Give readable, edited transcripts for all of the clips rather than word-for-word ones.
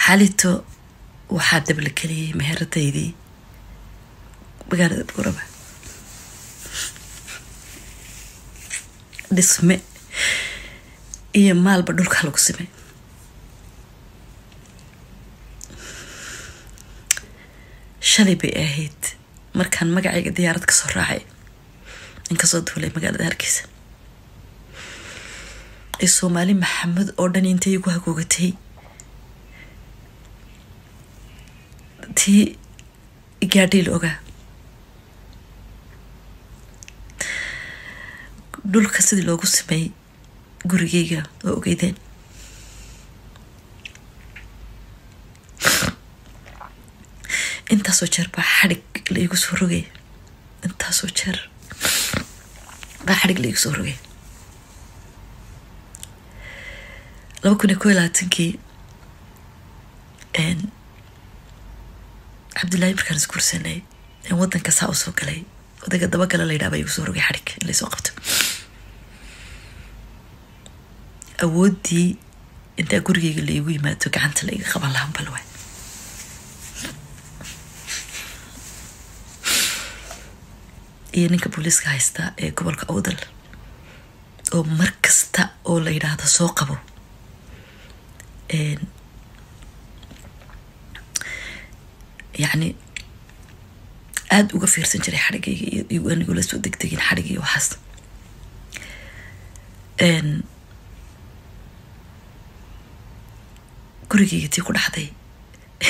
xalito waxaa dabla keliyay meheradaydii magaalada Buurama dhisme iyo maalba dhulka lagu samey shalay bay ahayd markaan magacayga diyaarad ka soo raacay in ka soo duulay magaalada Hargeysa ee Soomaali Maxamed oo dhan intay igu hagoogatay tii gaadhiil ogaa dhulka sidii loogu sameeyay gurigayga oo ogeydeen intaasoo jeer baa xadhig la igu soo rogay intaasoo jeer baa xadhig la igu soo rogay 2021 Cabdullaahi markaan iskuursanay waddanka saa u soo galay odaga dabagala la yidhaahdo igu soo rogay xadhig in la soo qabto awoodii inta gurigayga la igu yimaado gacanta la iga qaban lahaa bal way iyo ninka booliska haysta ee gobolka Awdal oo markasta oo la yiraahdo soo qabo يعني aad uga fiirsan jiray xarigayga iyo anigu la soo degdegin xarigii waxaas gurigayga tii ku dhaxday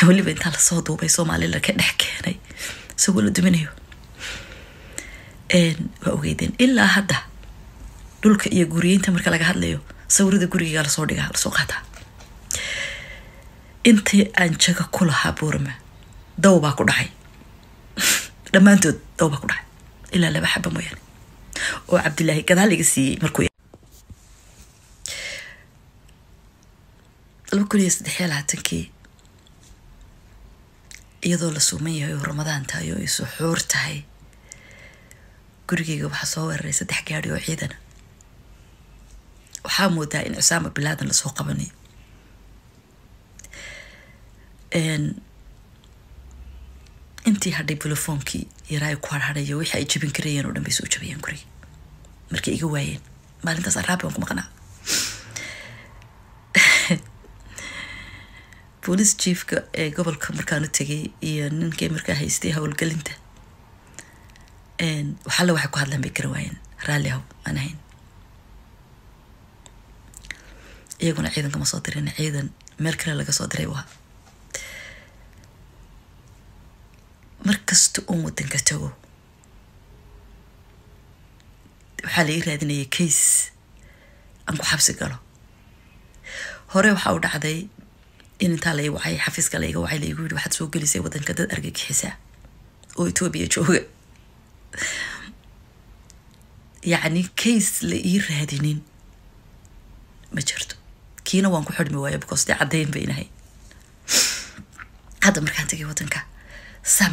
waliba inta la soo duubay Soomaaliland ka dhex keenay isagoo la duminayo waa ogeydeen ilaa hadda dhulka iyo guriyeynta marka laga hadlayo sawirada gurigayga la soo dhigaa la soo qaataa intii aan jaga ku lahaa Buurama daw baa ku dhacay dhamaantood daw baa ku dhacay ilaa laba xaba mooyaan oo Cabdullaahi gadaal iga siiyay markuu laba kun iyo 13 iyadoo la suumayo Ramadaan tayo iyo suxuur tahay gurigayga waxa soo weeraray 3 gaari oo ciidan waxaa moodaa in Usaama bin Laden la soo qabanay intii hadhay telefoonkii yaray ku harharayo wixii ay jabin karayeen oo dhan bay soo jabiyeen guriga markii iga waayeen maalintaas araab aan ku maqnaa police chiefka ee gobolka markaan u tagay iyo ninkii markaa haystay hawlgelinta waxa la waxa ku hadlaan bay garawayeen raali ah aan ahayn iyaguna ciidanka ma soo dirin ciidan meel kale laga soo diray waa markasta oo wadanka tago waxa la yiraahdaa case aan ku xabsi galo hore waxa uu dhacday in inta la wacay xafiiska la iga wacay la igu yiri waxaad soo gelisay wadanka dad argagixisa oo Itoobiya jooga يعني case la ii raadinin ma jirto kiina waan ku xidhmi waayay because cadeyn baynahay hadda markaan tagay wadanka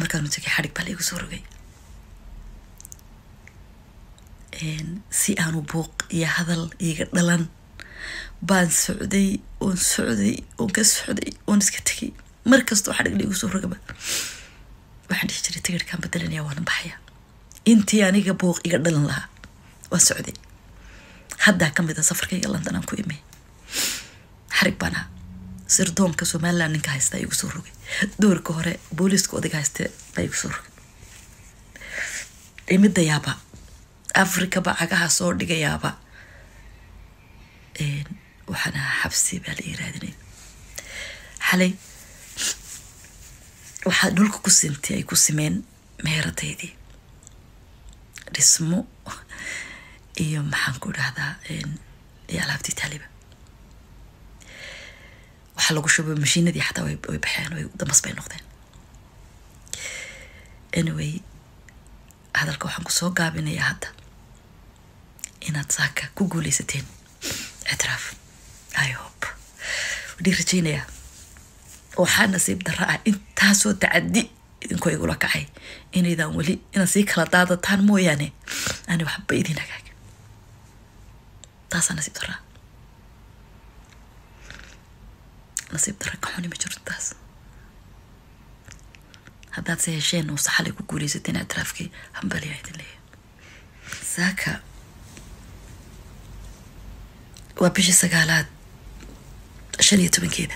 markaan tagay xarig baa la igu soo rogay si aanu buuq iyo hadal iga dhalan baan socday oo ka socday oo iska tagay markastoo xarig la igu soo rogay waxaan dhihi jiray tigirkaan bedelanaya waan baxaya intii aniga buuq iga dhalan lahaa waan socday hadda kamida safarkayga London aan ku imay xarig bana sirdoonka Soomaaliland ninka haysta igu soo rogay doorka hore booliska odaga haysta igu soo rogay imida yaaba Afrika ba agaha soo dhigayaaba waxana xabsi baa la yiraahdaa xalay waxa dhulka ku sintay ay ku simeen meheradaydii dhismo iyo maxaan ku dhahdaa iyo alaabtii taliba waxa lagu shubay mashiinadii xataa way baxeen way damas bay noqdeen anyway hadalka waxaan ku soo gaabinayaa hadda inaad saaka ku guuleysateen اعتراف I hope ودي رجينا وحنا نصيب درا انت سو تعدي إنكو يقول لك عي إن إذا ولي إن سيك لا ضاد تان مو يعني أنا بحب إيدي نكاك تاس نصيب درا كحوني مجرد تاس haddaad se hesheen oo saxalay ku guuleysateen ictiraafkii hambaliyaa idin leeyahay. saaka waa bishii 9aad 15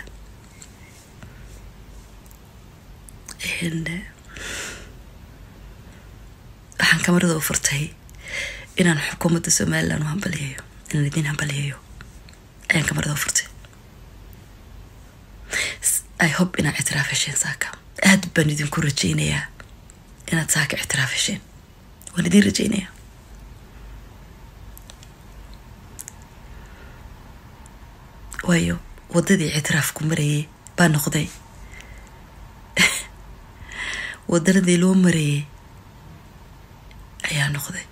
waxaan kamarada u furtay inaan xukuumadda Somaliland u hambaliyayo, inaan idin hambaliyayo ayaan kamarada u furtay. I hope inaan ictiraaf hesheen saaka. aad baan idinku rajaynayaa inaad saaka ictiraaf hesheen, waan idin rajaynayaa. waayo wadadii ictiraafku marayay baa noqday wadadii loo marayay ayaa noqday